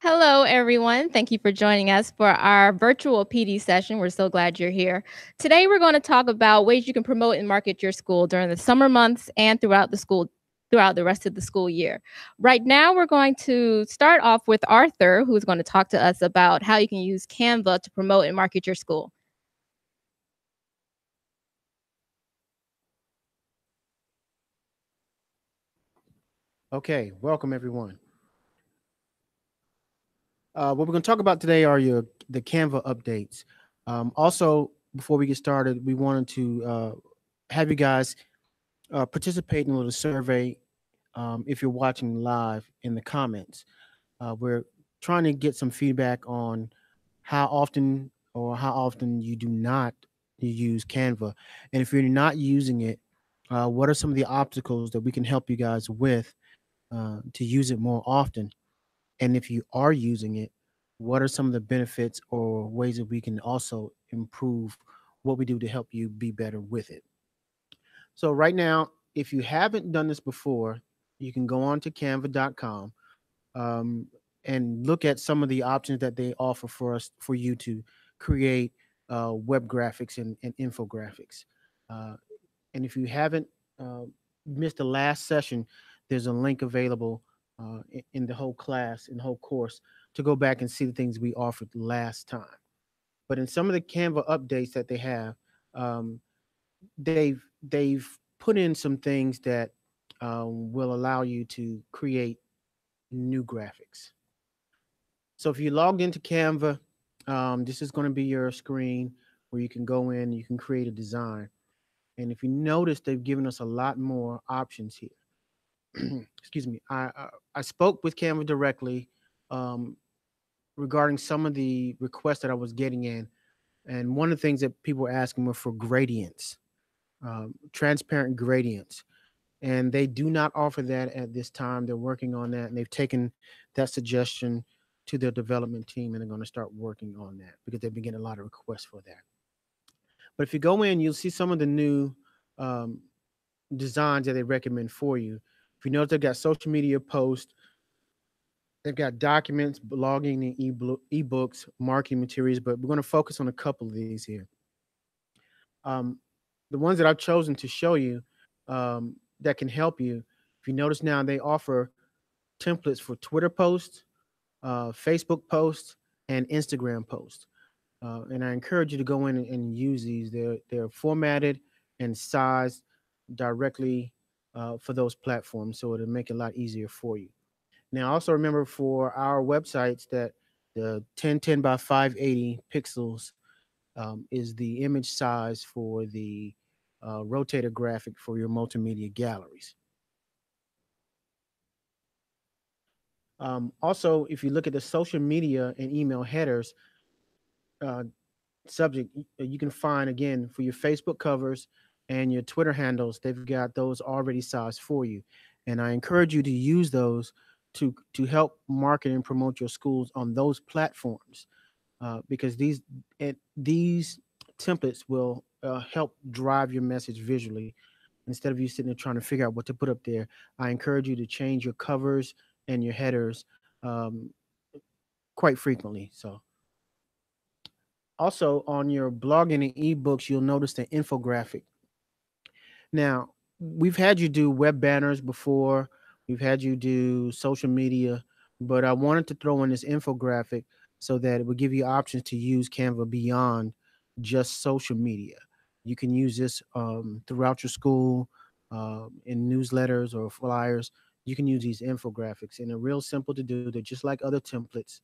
Hello, everyone. Thank you for joining us for our virtual PD session. We're so glad you're here. Today, we're going to talk about ways you can promote and market your school during the summer months and throughout the rest of the school year. Right now, we're going to start off with Arthur, who's going to talk to us about how you can use Canva to promote and market your school. Okay, welcome everyone. What we're going to talk about today are the Canva updates. Also, before we get started, we wanted to have you guys participate in a little survey. If you're watching live in the comments, we're trying to get some feedback on how often you do not use Canva, and if you're not using it, what are some of the obstacles that we can help you guys with to use it more often? And if you are using it, what are some of the benefits or ways that we can also improve what we do to help you be better with it? So, right now, if you haven't done this before, you can go on to canva.com um, and look at some of the options that they offer for you to create web graphics and infographics. Uh, and if you haven't uh, missed the last session, there's a link available in the whole class, in the whole course, to go back and see the things we offered last time. But in some of the Canva updates that they have, um, they've put in some things that will allow you to create new graphics. So if you logged into Canva, this is going to be your screen where you can go in, you can create a design. And if you notice, they've given us a lot more options here. Excuse me. I spoke with Canva directly um, regarding some of the requests that I was getting in, and one of the things that people were asking were for gradients, transparent gradients, and they do not offer that at this time. They're working on that, and they've taken that suggestion to their development team, and they're going to start working on that because they've been getting a lot of requests for that. But if you go in, you'll see some of the new um, designs that they recommend for you. If you notice, they've got social media posts, they've got documents, blogging, and ebooks, marketing materials. But we're going to focus on a couple of these here. Um, the ones that I've chosen to show you that can help you. If you notice now, they offer templates for Twitter posts, Facebook posts, and Instagram posts. And I encourage you to go in and use these. They're formatted and sized directly for those platforms, so it'll make it a lot easier for you. Now, also remember for our websites that the 1010 by 580 pixels is the image size for the rotator graphic for your multimedia galleries. Also, if you look at the social media and email headers, uh, subject you can find again for your Facebook covers and your Twitter handles. They've got those already sized for you, and I encourage you to use those to help market and promote your schools on those platforms because these templates will help drive your message visually. Instead of you sitting there trying to figure out what to put up there, I encourage you to change your covers and your headers um, quite frequently. So also on your blogging and ebooks, you'll notice the infographic. Now, we've had you do web banners before, we've had you do social media, but I wanted to throw in this infographic so that it would give you options to use Canva beyond just social media. You can use this throughout your school, in newsletters or flyers. You can use these infographics, and they're real simple to do. They're just like other templates.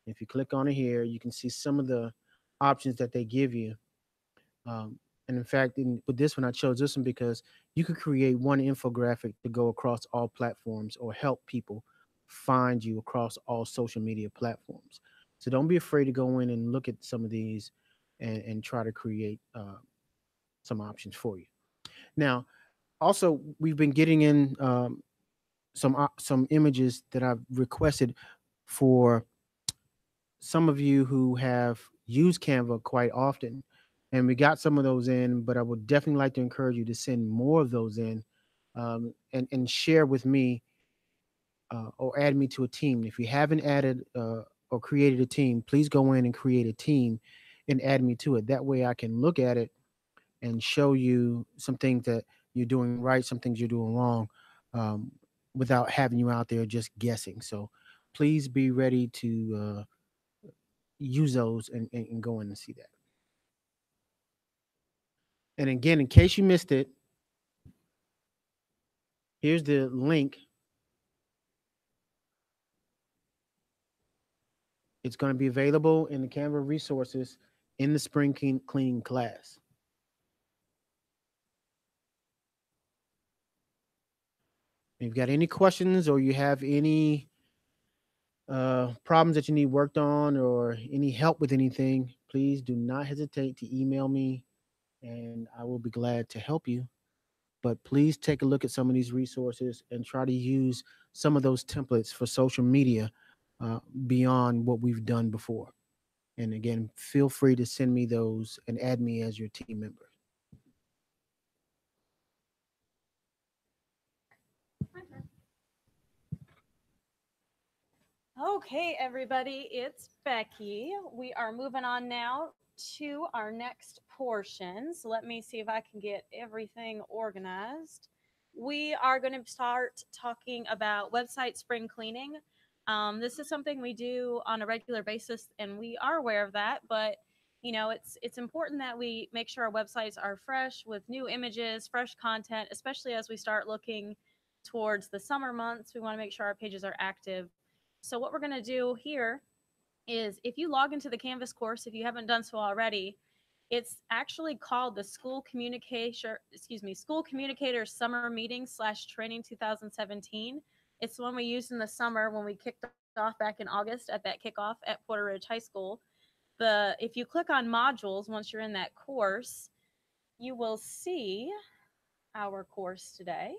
If you click on it here, you can see some of the options that they give you. And in fact, with this one, I chose this one because you could create one infographic to go across all platforms or help people find you across all social media platforms. So don't be afraid to go in and look at some of these and try to create some options for you. Now, also, we've been getting in some images that I've requested for some of you who have used Canva quite often, and we got some of those in. But I would definitely like to encourage you to send more of those in, and share with me or add me to a team. If you haven't added or created a team, please go in and create a team and add me to it. That way I can look at it and show you some things that you're doing right, some things you're doing wrong, um, without having you out there just guessing. So please be ready to use those and go in and see that. And again, in case you missed it, here's the link. It's going to be available in the Canva resources in the spring cleaning class. If you've got any questions or you have any problems that you need worked on or any help with anything, please do not hesitate to email me and I will be glad to help you. But please take a look at some of these resources and try to use some of those templates for social media beyond what we've done before. And again, feel free to send me those and add me as your team member. Okay, everybody, it's Becky. We are moving on now to our next portion. So let me see if I can get everything organized. We are going to start talking about website spring cleaning. This is something we do on a regular basis, and we are aware of that. But it's important that we make sure our websites are fresh with new images, fresh content, especially as we start looking towards the summer months. We want to make sure our pages are active. So what we're going to do here is if you log into the Canvas course, if you haven't done so already, it's actually called the School Communicator Summer Meeting / Training 2017. It's the one we used in the summer when we kicked off back in August at that kickoff at Porter Ridge High School. If you click on modules, once you're in that course, you will see our course today.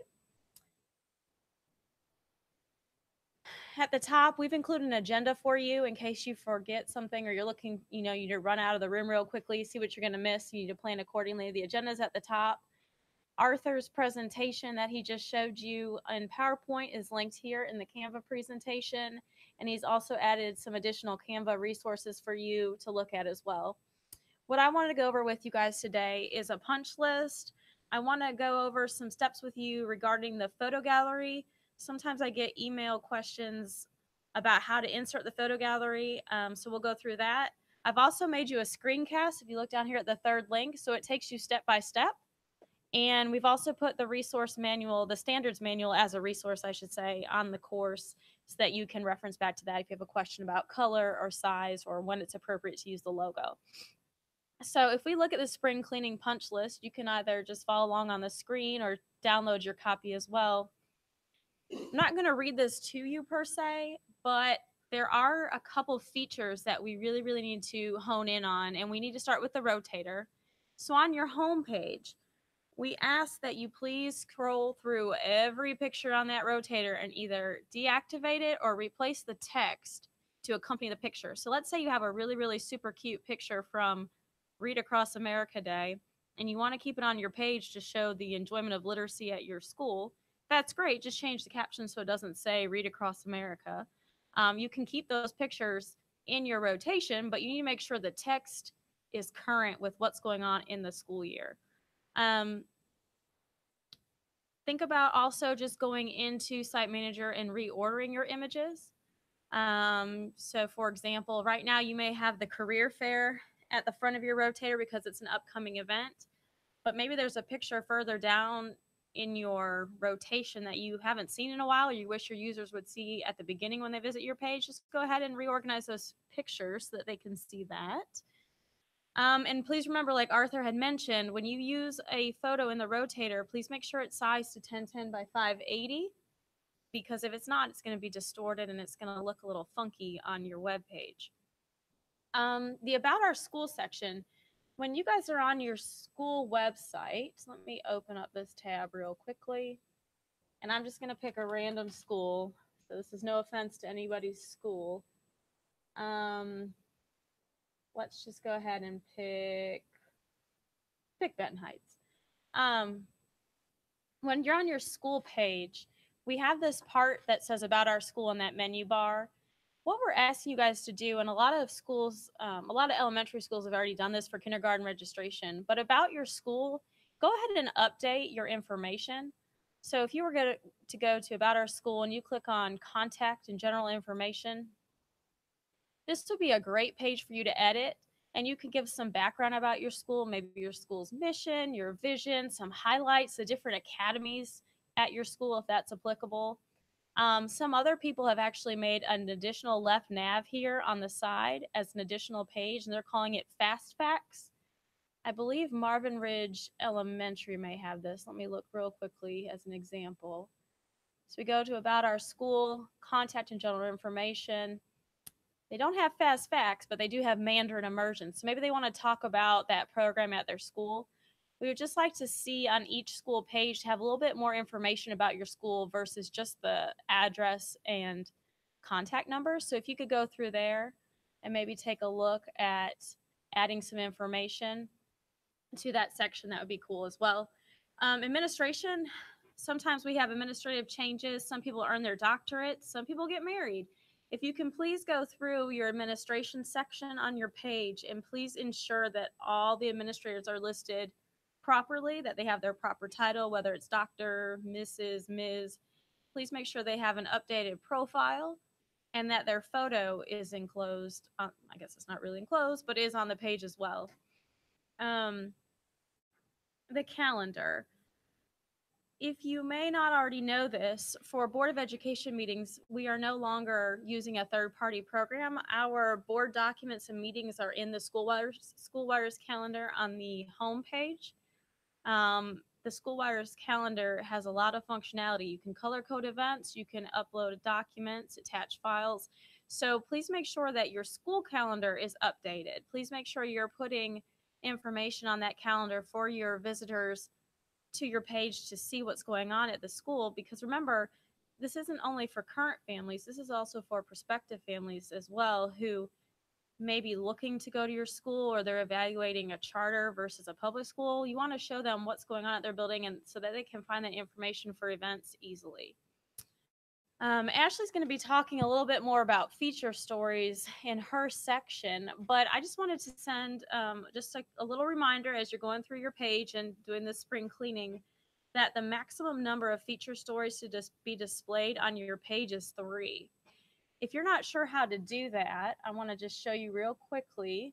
At the top, we've included an agenda for you in case you forget something or you're looking, you need to run out of the room real quickly, see what you're going to miss. You need to plan accordingly. The agenda is at the top. Arthur's presentation that he just showed you in PowerPoint is linked here in the Canva presentation, and he's also added some additional Canva resources for you to look at as well. What I wanted to go over with you guys today is a punch list. I want to go over some steps with you regarding the photo gallery. Sometimes I get email questions about how to insert the photo gallery, so we'll go through that. I've also made you a screencast if you look down here at the third link, so it takes you step by step. And we've also put the resource manual, the standards manual as a resource, I should say, on the course so that you can reference back to that if you have a question about color or size or when it's appropriate to use the logo. So if we look at the spring cleaning punch list, you can either just follow along on the screen or download your copy as well. I'm not going to read this to you per se, but there are a couple features that we really, really need to hone in on, and we need to start with the rotator. So on your home page, we ask that you please scroll through every picture on that rotator and either deactivate it or replace the text to accompany the picture. So let's say you have a really, really super cute picture from Read Across America Day, and you want to keep it on your page to show the enjoyment of literacy at your school. That's great. Just change the caption so it doesn't say Read Across America. You can keep those pictures in your rotation, but you need to make sure the text is current with what's going on in the school year. Um, think about also just going into Site Manager and reordering your images. So for example, right now you may have the career fair at the front of your rotator because it's an upcoming event, but maybe there's a picture further down in your rotation that you haven't seen in a while or you wish your users would see at the beginning when they visit your page. Just go ahead and reorganize those pictures so that they can see that. And please remember, like Arthur had mentioned, when you use a photo in the rotator, please make sure it's sized to 1010 by 580, because if it's not, it's going to be distorted and it's going to look a little funky on your web page. The About Our School section, when you guys are on your school website, let me open up this tab real quickly, and I'm just going to pick a random school. So this is no offense to anybody's school. Let's just go ahead and pick Benton Heights. When you're on your school page, we have this part that says about our school in that menu bar. What we're asking you guys to do, and a lot of schools, a lot of elementary schools have already done this for kindergarten registration, but about your school, go ahead and update your information. So if you were going to go to about our school and you click on contact and general information, this would be a great page for you to edit, and you can give some background about your school, maybe your school's mission, your vision, some highlights, the different academies at your school if that's applicable. Some other people have actually made an additional left nav here on the side as an additional page, and they're calling it Fast Facts. I believe Marvin Ridge Elementary may have this. Let me look real quickly as an example. So we go to about our school, contact and general information. They don't have Fast Facts, but they do have Mandarin immersion. So maybe they want to talk about that program at their school. We would just like to see on each school page to have a little bit more information about your school versus just the address and contact numbers. So if you could go through there and maybe take a look at adding some information to that section, that would be cool as well. Administration, sometimes we have administrative changes. Some people earn their doctorates, some people get married. If you can please go through your administration section on your page and please ensure that all the administrators are listed properly, that they have their proper title, whether it's Dr., Mrs., Ms. Please make sure they have an updated profile and that their photo is enclosed. I guess it's not really enclosed, but is on the page as well. The calendar. If you may not already know this, for Board of Education meetings, we are no longer using a third-party program. Our board documents and meetings are in the SchoolWires calendar on the home page. The SchoolWires calendar has a lot of functionality. You can color code events, you can upload documents, attach files. So please make sure that your school calendar is updated. Please make sure you're putting information on that calendar for your visitors to your page to see what's going on at the school, because remember, this isn't only for current families, this is also for prospective families as well who may be looking to go to your school, or they're evaluating a charter versus a public school. You want to show them what's going on at their building, and so that they can find that information for events easily. Ashley's going to be talking a little bit more about feature stories in her section, but I just wanted to send just a little reminder as you're going through your page and doing the spring cleaning that the maximum number of feature stories to just be displayed on your page is 3. If you're not sure how to do that, I want to just show you real quickly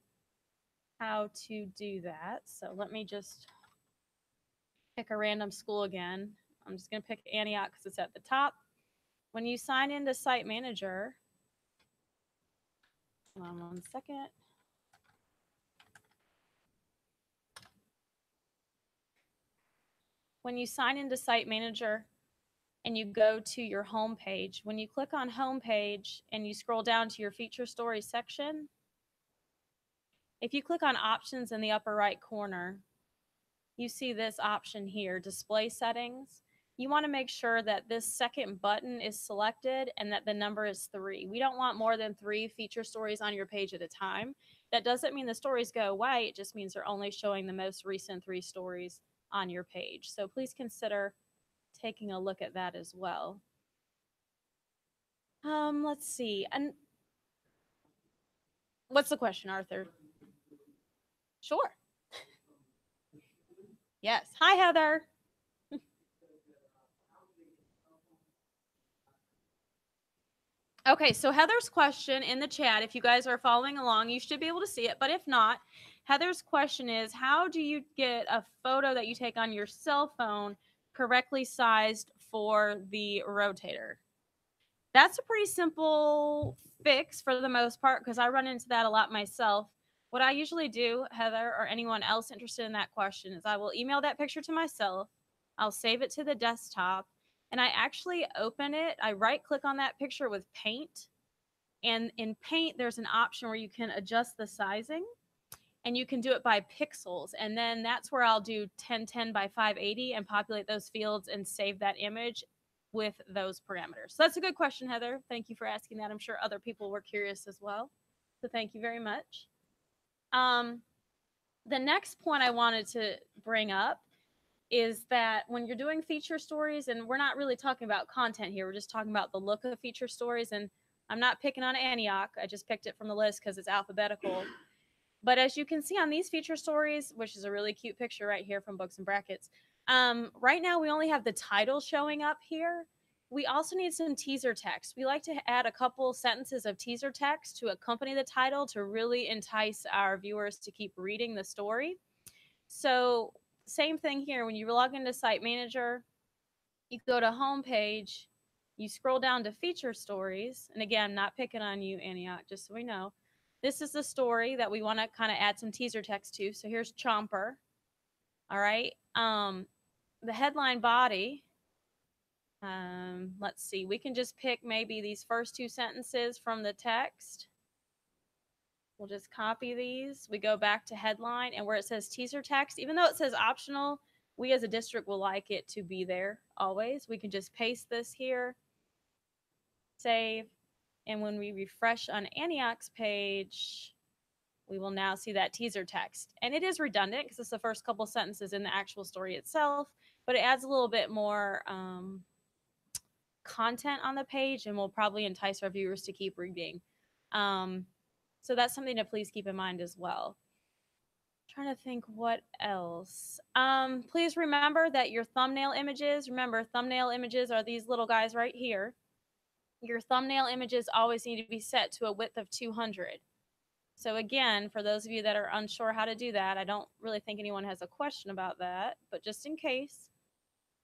how to do that. So let me just pick a random school again. I'm just going to pick Antioch because it's at the top. When you sign into Site Manager, hold on one second. When you sign into Site Manager and you go to your home page, when you click on Home Page and you scroll down to your Feature Stories section, if you click on Options in the upper right corner, you see this option here, Display Settings. You want to make sure that this second button is selected and that the number is 3. We don't want more than 3 feature stories on your page at a time. That doesn't mean the stories go away. It just means they're only showing the most recent 3 stories on your page. So please consider taking a look at that as well. Let's see. And what's the question, Arthur? Sure. Yes. Hi, Heather. Okay, so Heather's question in the chat, if you guys are following along, you should be able to see it. But if not, Heather's question is, how do you get a photo that you take on your cell phone correctly sized for the rotator? That's a pretty simple fix for the most part, because I run into that a lot myself. What I usually do, Heather, or anyone else interested in that question, is I will email that picture to myself. I'll save it to the desktop. And I actually open it. I right click on that picture with Paint. And in Paint, there's an option where you can adjust the sizing and you can do it by pixels. And then that's where I'll do 1010 by 580 and populate those fields and save that image with those parameters. So that's a good question, Heather. Thank you for asking that. I'm sure other people were curious as well. So thank you very much. The next point I wanted to bring up is that when you're doing feature stories, and we're not really talking about content here, we're just talking about the look of feature stories. And I'm not picking on Antioch. I just picked it from the list because it's alphabetical. But as you can see on these feature stories, which is a really cute picture right here from Books and Brackets, right now we only have the title showing up here. We also need some teaser text. We like to add a couple sentences of teaser text to accompany the title to really entice our viewers to keep reading the story. So same thing here. When you log into Site Manager, you go to Homepage, you scroll down to Feature Stories. And again, I'm not picking on you, Antioch, just so we know. This is the story that we want to kind of add some teaser text to. So here's Chomper. All right. The headline body. Let's see. We can just pick maybe these first two sentences from the text. We'll just copy these. We go back to headline, and where it says teaser text, even though it says optional, we as a district will like it to be there always. We can just paste this here, save, and when we refresh on Antioch's page, we will now see that teaser text. And it is redundant because it's the first couple sentences in the actual story itself, but it adds a little bit more content on the page and will probably entice our viewers to keep reading. So that's something to please keep in mind as well. Trying to think what else. Please remember that your thumbnail images, remember thumbnail images are these little guys right here. Your thumbnail images always need to be set to a width of 200. So again, for those of you that are unsure how to do that, I don't really think anyone has a question about that, but just in case,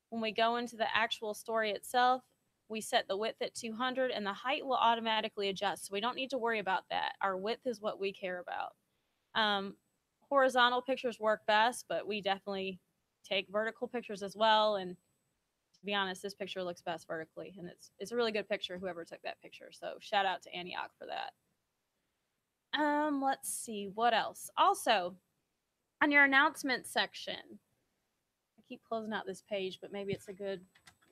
when we go into the actual story itself, we set the width at 200 and the height will automatically adjust. So we don't need to worry about that. Our width is what we care about. Horizontal pictures work best, but we definitely take vertical pictures as well. And to be honest, this picture looks best vertically, and it's a really good picture, whoever took that picture. So shout out to Antioch for that. Let's see what else. Also, on your announcement section, I keep closing out this page, but maybe it's a good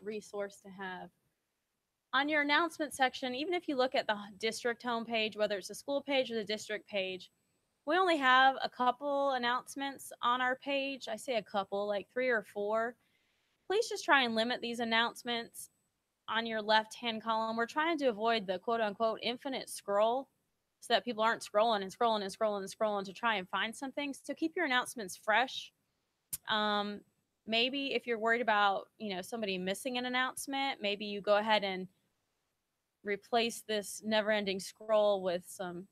resource to have. On your announcement section, even if you look at the district homepage, whether it's the school page or the district page, we only have a couple announcements on our page. I say a couple, like 3 or 4. Please just try and limit these announcements on your left-hand column. We're trying to avoid the quote-unquote infinite scroll so that people aren't scrolling and scrolling and scrolling and scrolling to try and find something. So keep your announcements fresh. Maybe if you're worried about, somebody missing an announcement, maybe you go ahead and replace this never-ending scroll with some,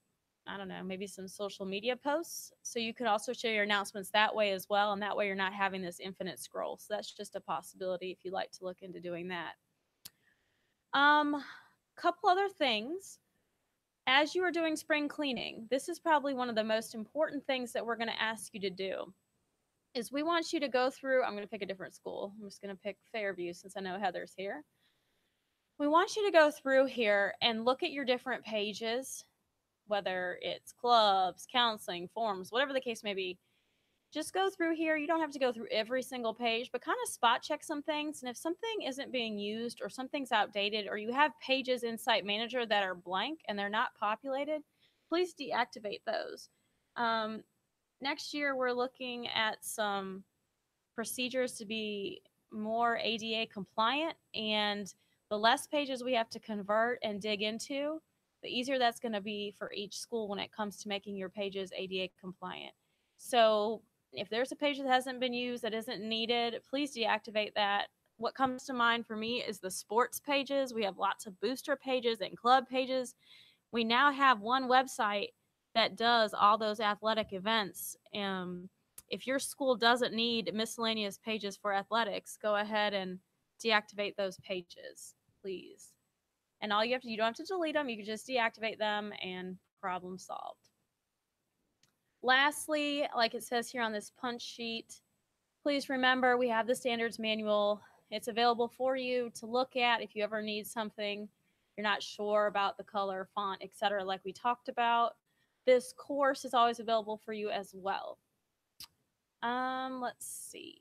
I don't know, maybe some social media posts. So you could also share your announcements that way as well. And that way you're not having this infinite scroll. So that's just a possibility if you'd like to look into doing that. Couple other things. As you are doing spring cleaning, this is probably one of the most important things that we're going to ask you to do. Is we want you to go through, I'm going to pick a different school. I'm just going to pick Fairview since I know Heather's here. We want you to go through here and look at your different pages, whether it's clubs, counseling, forums, whatever the case may be. Just go through here. You don't have to go through every single page, but kind of spot check some things. And if something isn't being used or something's outdated or you have pages in Site Manager that are blank and they're not populated, please deactivate those. Next year, we're looking at some procedures to be more ADA compliant, and the less pages we have to convert and dig into, the easier that's going to be for each school when it comes to making your pages ADA compliant. So if there's a page that hasn't been used, that isn't needed, please deactivate that. What comes to mind for me is the sports pages. We have lots of booster pages and club pages. We now have one website that does all those athletic events. If your school doesn't need miscellaneous pages for athletics, go ahead and deactivate those pages, please. And all you don't have to delete them. You can just deactivate them and problem solved. Lastly, like it says here on this punch sheet, please remember we have the standards manual. It's available for you to look at if you ever need something. You're not sure about the color, font, etc., like we talked about. This course is always available for you as well. Let's see.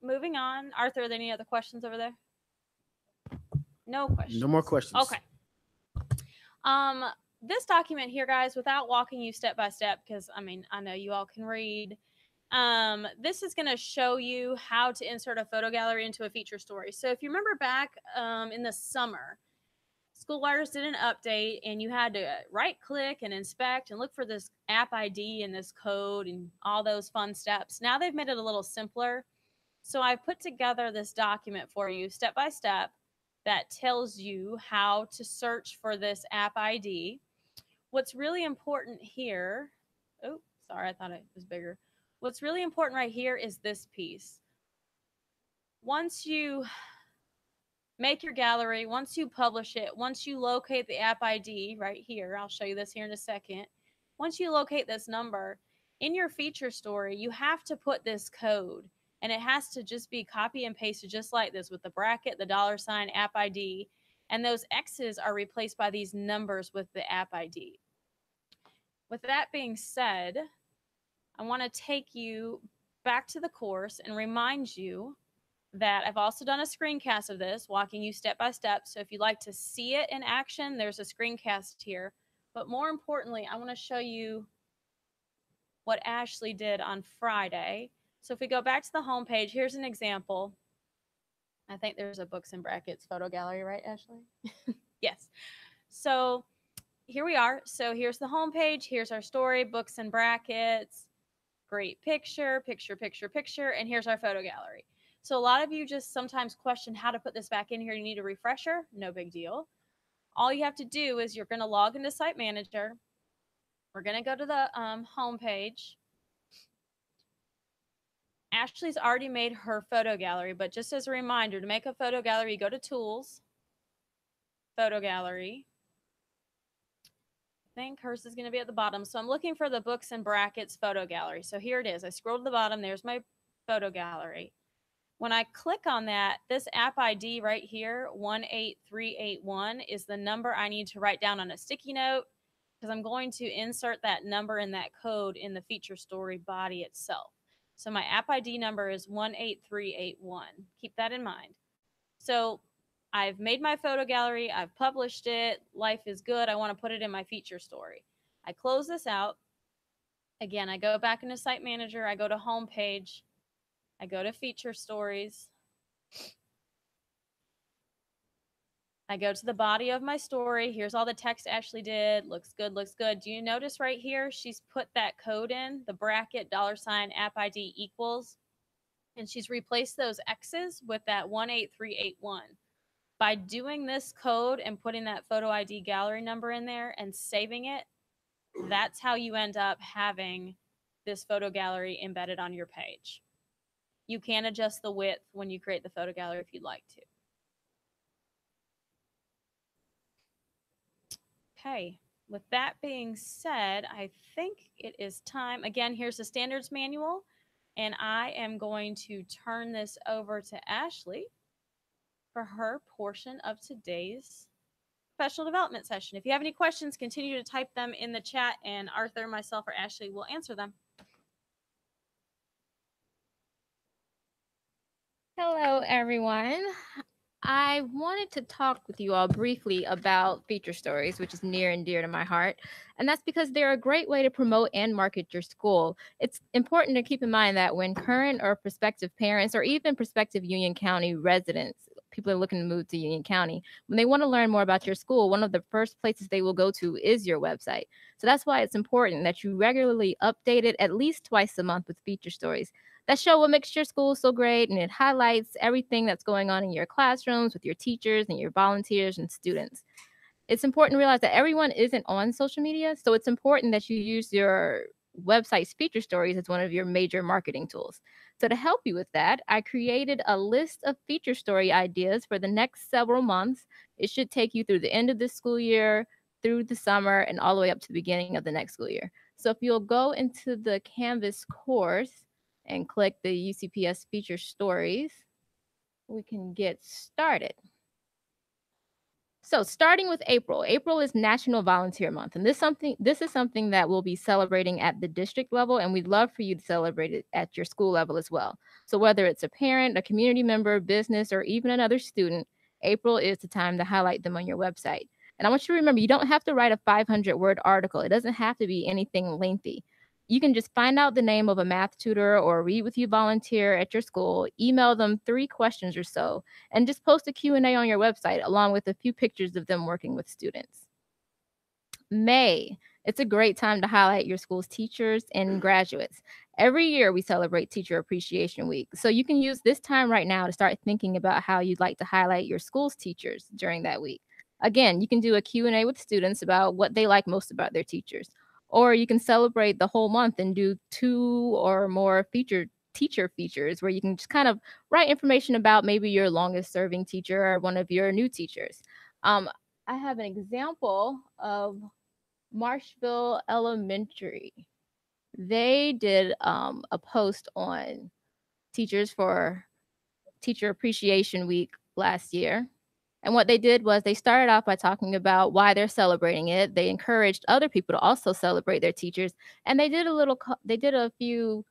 Moving on. Arthur, are there any other questions over there? No questions. No more questions. Okay. This document here, guys, without walking you step by step, because I know you all can read, This is going to show you how to insert a photo gallery into a feature story. So if you remember back in the summer, School Wires did an update and you had to right click and inspect and look for this app ID and this code and all those fun steps. Now they've made it a little simpler. So I've put together this document for you step by step that tells you how to search for this app ID. What's really important here, oh, sorry, I thought it was bigger. What's really important right here is this piece. Once you make your gallery, once you publish it, once you locate the app ID right here, I'll show you this here in a second. Once you locate this number, in your feature story, you have to put this code, and it has to just be copy and pasted just like this with the bracket, the $sign, app ID, and those X's are replaced by these numbers with the app ID. With that being said, I want to take you back to the course and remind you that I've also done a screencast of this, walking you step by step. So if you'd like to see it in action, there's a screencast here. But more importantly, I want to show you what Ashley did on Friday. So if we go back to the home page, here's an example. I think there's a books and brackets photo gallery, right, Ashley? Yes. So here we are. So here's the home page. Here's our story, books and brackets. Great picture, picture, picture, picture. And here's our photo gallery. So a lot of you just sometimes question how to put this back in here. You need a refresher. No big deal. All you have to do is you're going to log into Site Manager. We're going to go to the home page. Ashley's already made her photo gallery, but just as a reminder, to make a photo gallery, you go to Tools, Photo Gallery. I think hers is going to be at the bottom. So I'm looking for the books and brackets photo gallery. So here it is. I scroll to the bottom. There's my photo gallery. When I click on that, this app ID right here, 18381, is the number I need to write down on a sticky note because I'm going to insert that number and that code in the feature story body itself. So my app ID number is 18381. Keep that in mind. So I've made my photo gallery. I've published it. Life is good. I want to put it in my feature story. I close this out. Again, I go back into Site Manager. I go to Home Page. I go to Feature Stories. I go to the body of my story. Here's all the text Ashley did. Looks good, looks good. Do you notice right here, she's put that code in, the bracket, $sign, app ID equals, and she's replaced those X's with that 18381. By doing this code and putting that photo ID gallery number in there and saving it, that's how you end up having this photo gallery embedded on your page. You can adjust the width when you create the photo gallery if you'd like to. Okay, with that being said, I think it is time. Again, here's the standards manual, and I am going to turn this over to Ashley for her portion of today's professional development session. If you have any questions, continue to type them in the chat, and Arthur, myself, or Ashley will answer them. Hello, everyone. I wanted to talk with you all briefly about feature stories, which is near and dear to my heart. And that's because they're a great way to promote and market your school. It's important to keep in mind that when current or prospective parents or even prospective Union County residents, people are looking to move to Union County, when they want to learn more about your school, one of the first places they will go to is your website. So that's why it's important that you regularly update it at least twice a month with feature stories that show what makes your school so great, and it highlights everything that's going on in your classrooms with your teachers and your volunteers and students. It's important to realize that everyone isn't on social media, so it's important that you use your website's feature stories as one of your major marketing tools. So to help you with that, I created a list of feature story ideas for the next several months. It should take you through the end of this school year, through the summer, and all the way up to the beginning of the next school year. So if you'll go into the Canvas course and click the UCPS feature stories, we can get started. So starting with April, April is National Volunteer Month, and this is something that we'll be celebrating at the district level, and we'd love for you to celebrate it at your school level as well. So whether it's a parent, a community member, business, or even another student, April is the time to highlight them on your website. And I want you to remember, you don't have to write a 500-word article. It doesn't have to be anything lengthy. You can just find out the name of a math tutor or read with you volunteer at your school, email them 3 questions or so, and just post a Q&A on your website along with a few pictures of them working with students. May. It's a great time to highlight your school's teachers and graduates. Every year we celebrate Teacher Appreciation Week. So you can use this time right now to start thinking about how you'd like to highlight your school's teachers during that week. Again, you can do a Q&A with students about what they like most about their teachers. Or you can celebrate the whole month and do 2 or more teacher features where you can just kind of write information about maybe your longest serving teacher or one of your new teachers. I have an example of Marshville Elementary. They did a post on teachers for Teacher Appreciation Week last year. And what they did was they started off by talking about why they're celebrating it. They encouraged other people to also celebrate their teachers, and they did a few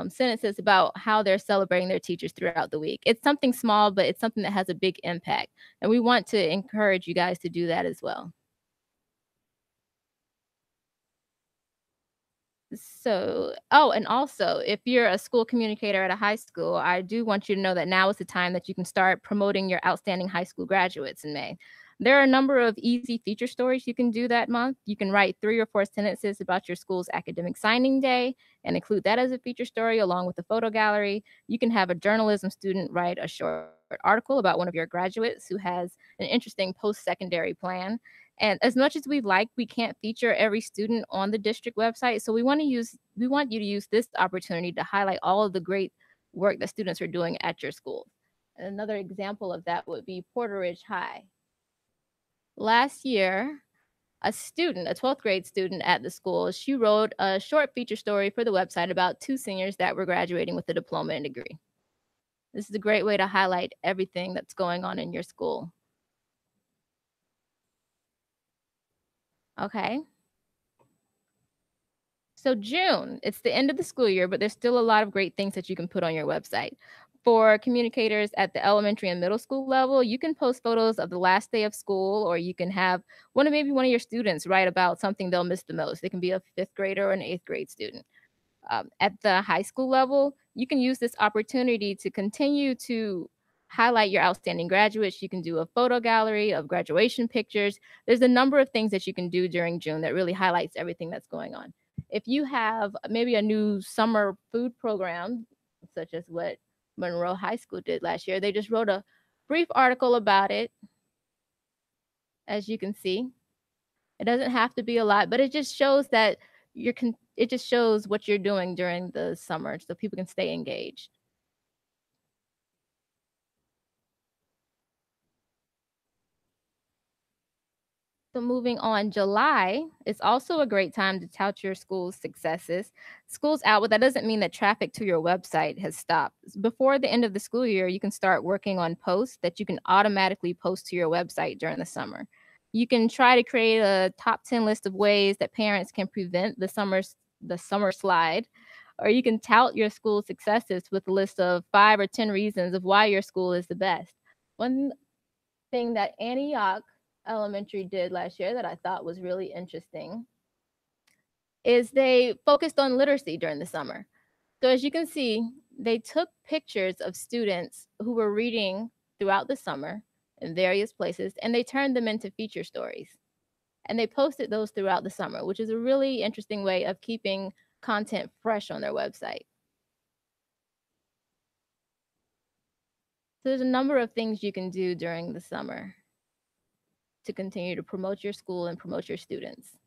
sentences about how they're celebrating their teachers throughout the week. It's something small, but it's something that has a big impact, and we want to encourage you guys to do that as well. And also, if you're a school communicator at a high school, I do want you to know that now is the time that you can start promoting your outstanding high school graduates in May. There are a number of easy feature stories you can do that month. You can write 3 or 4 sentences about your school's academic signing day and include that as a feature story along with the photo gallery. You can have a journalism student write a short article about one of your graduates who has an interesting post-secondary plan. And as much as we can't feature every student on the district website. So we want you to use this opportunity to highlight all of the great work that students are doing at your school. And another example of that would be Porter Ridge High. Last year, a 12th grade student at the school, she wrote a short feature story for the website about 2 seniors that were graduating with a diploma and degree. This is a great way to highlight everything that's going on in your school. Okay. So June, it's the end of the school year, but there's still a lot of great things that you can put on your website. For communicators at the elementary and middle school level, you can post photos of the last day of school, or you can have one of your students write about something they'll miss the most. It can be a 5th grader or an 8th grade student. At the high school level, you can use this opportunity to continue to highlight your outstanding graduates. You can do a photo gallery of graduation pictures. There's a number of things that you can do during June that really highlights everything that's going on. If you have maybe a new summer food program, such as what Monroe High School did last year, they just wrote a brief article about it, as you can see. It doesn't have to be a lot, but it just shows that it just shows what you're doing during the summer so people can stay engaged. So moving on, July is also a great time to tout your school's successes. School's out, but that doesn't mean that traffic to your website has stopped. Before the end of the school year, you can start working on posts that you can automatically post to your website during the summer. You can try to create a top 10 list of ways that parents can prevent the summer slide, or you can tout your school's successes with a list of 5 or 10 reasons of why your school is the best. One thing that Antioch Elementary did last year that I thought was really interesting is they focused on literacy during the summer. So as you can see, they took pictures of students who were reading throughout the summer in various places, and they turned them into feature stories. And they posted those throughout the summer, which is a really interesting way of keeping content fresh on their website. So there's a number of things you can do during the summer to continue to promote your school and promote your students.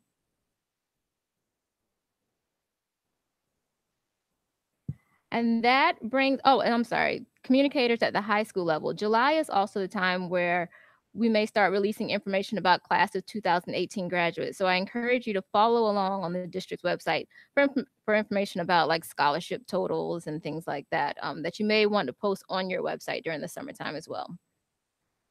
And that brings, and I'm sorry, communicators at the high school level. July is also the time where we may start releasing information about class of 2018 graduates. So I encourage you to follow along on the district's website for information about like scholarship totals and things like that, that you may want to post on your website during the summertime as well.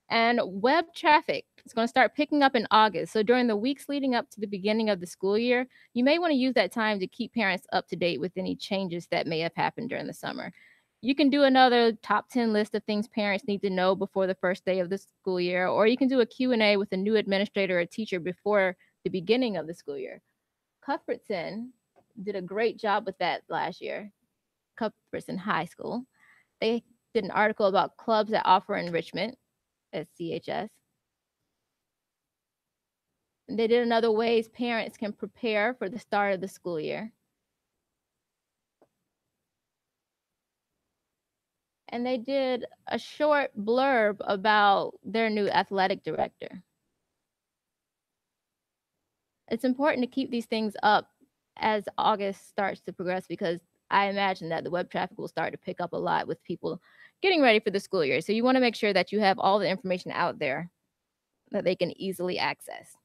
And web traffic is going to start picking up in August. So during the weeks leading up to the beginning of the school year, you may want to use that time to keep parents up to date with any changes that may have happened during the summer. You can do another top 10 list of things parents need to know before the first day of the school year, or you can do a Q&A with a new administrator or teacher before the beginning of the school year. Cuthbertson did a great job with that last year. Cuthbertson High School. They did an article about clubs that offer enrichment at CHS. And they did another ways parents can prepare for the start of the school year. And they did a short blurb about their new athletic director. It's important to keep these things up as August starts to progress because I imagine that the web traffic will start to pick up a lot with people getting ready for the school year. So you want to make sure that you have all the information out there that they can easily access.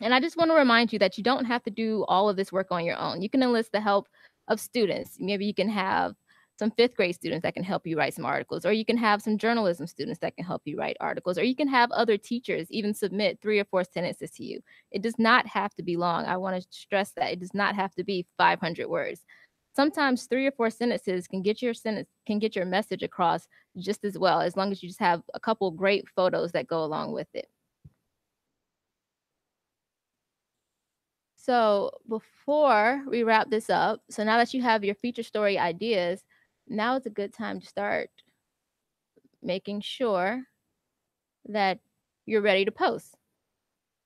And I just want to remind you that you don't have to do all of this work on your own. You can enlist the help of students. Maybe you can have some fifth grade students that can help you write some articles, or you can have some journalism students that can help you write articles, or you can have other teachers even submit 3 or 4 sentences to you. It does not have to be long. I want to stress that it does not have to be 500 words. Sometimes 3 or 4 sentences can get your message across just as well, as long as you just have a couple great photos that go along with it. So before we wrap this up, so now that you have your feature story ideas, now is a good time to start making sure that you're ready to post.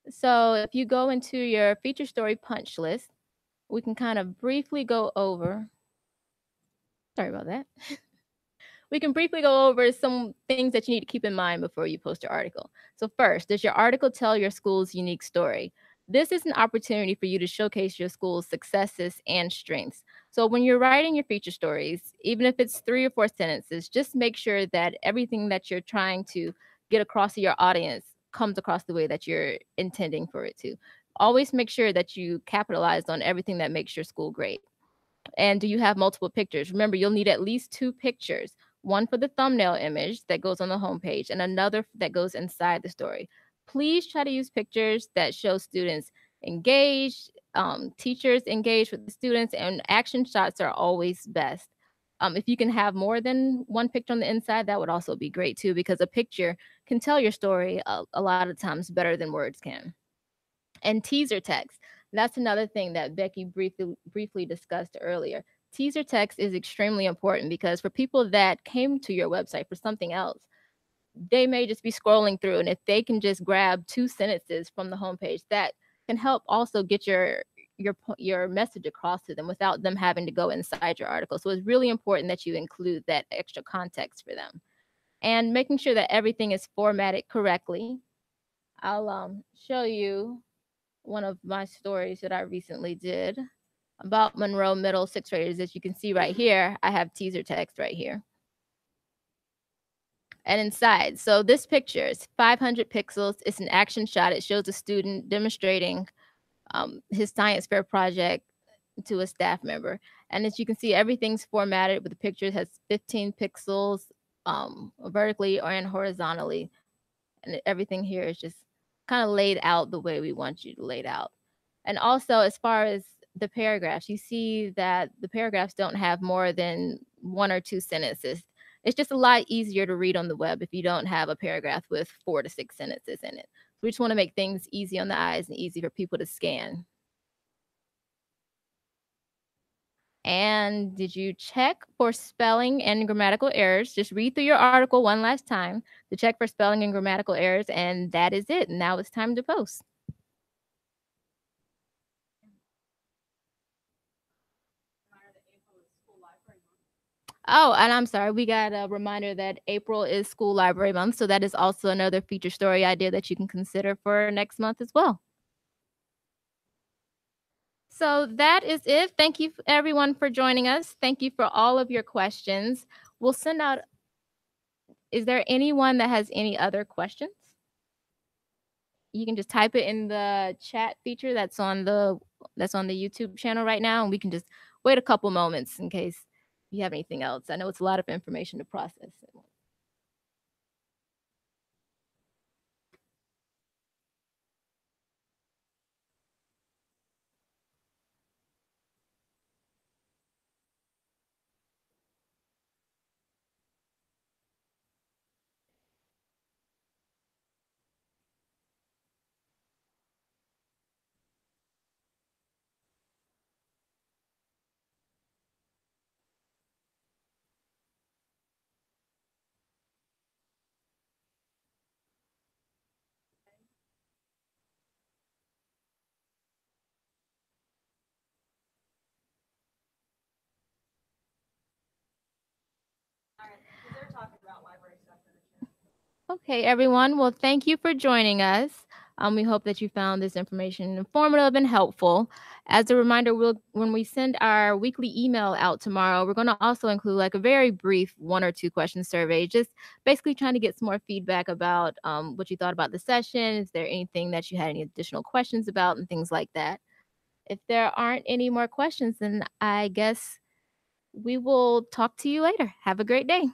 So if you go into your feature story punch list, we can kind of briefly go over. Sorry about that. We can briefly go over some things that you need to keep in mind before you post your article. So first, does your article tell your school's unique story? This is an opportunity for you to showcase your school's successes and strengths. So when you're writing your feature stories, even if it's 3 or 4 sentences, just make sure that everything that you're trying to get across to your audience comes across the way that you're intending for it to. Always make sure that you capitalize on everything that makes your school great. And do you have multiple pictures? Remember, you'll need at least 2 pictures, one for the thumbnail image that goes on the homepage and another that goes inside the story. Please try to use pictures that show students engaged, teachers engaged with the students, and action shots are always best. If you can have more than one picture on the inside, that would also be great too, because a picture can tell your story a lot of times better than words can. And teaser text. That's another thing that Becky briefly discussed earlier. Teaser text is extremely important because for people that came to your website for something else, they may just be scrolling through, and if they can just grab 2 sentences from the homepage, that can help also get your message across to them without them having to go inside your article. So it's really important that you include that extra context for them. And making sure that everything is formatted correctly. I'll show you one of my stories that I recently did about Monroe Middle 6th graders. As you can see right here, I have teaser text right here. And inside, so this picture is 500 pixels. It's an action shot. It shows a student demonstrating his science fair project to a staff member. And as you can see, everything's formatted, but the picture has 15 pixels vertically and horizontally. And everything here is just kind of laid out the way we want you to lay it out. And also, as far as the paragraphs, you see that the paragraphs don't have more than 1 or 2 sentences. It's just a lot easier to read on the web if you don't have a paragraph with 4 to 6 sentences in it. So we just want to make things easy on the eyes and easy for people to scan. And did you check for spelling and grammatical errors? Just read through your article one last time to check for spelling and grammatical errors, and that is it. Now it's time to post. Oh, and I'm sorry, we got a reminder that April is School Library Month, so that is also another feature story idea that you can consider for next month as well. So that is it. Thank you everyone for joining us. Thank you for all of your questions. We'll send out. Is there anyone that has any other questions? You can just type it in the chat feature that's on the YouTube channel right now, and we can just wait a couple moments in case you have anything else. I know it's a lot of information to process. Okay, everyone. Well, thank you for joining us. We hope that you found this information informative and helpful. As a reminder, when we send our weekly email out tomorrow, we're going to also include like a very brief 1 or 2 question survey, just basically trying to get some more feedback about what you thought about the session. Is there anything that you had any additional questions about and things like that? If there aren't any more questions, then I guess we will talk to you later. Have a great day.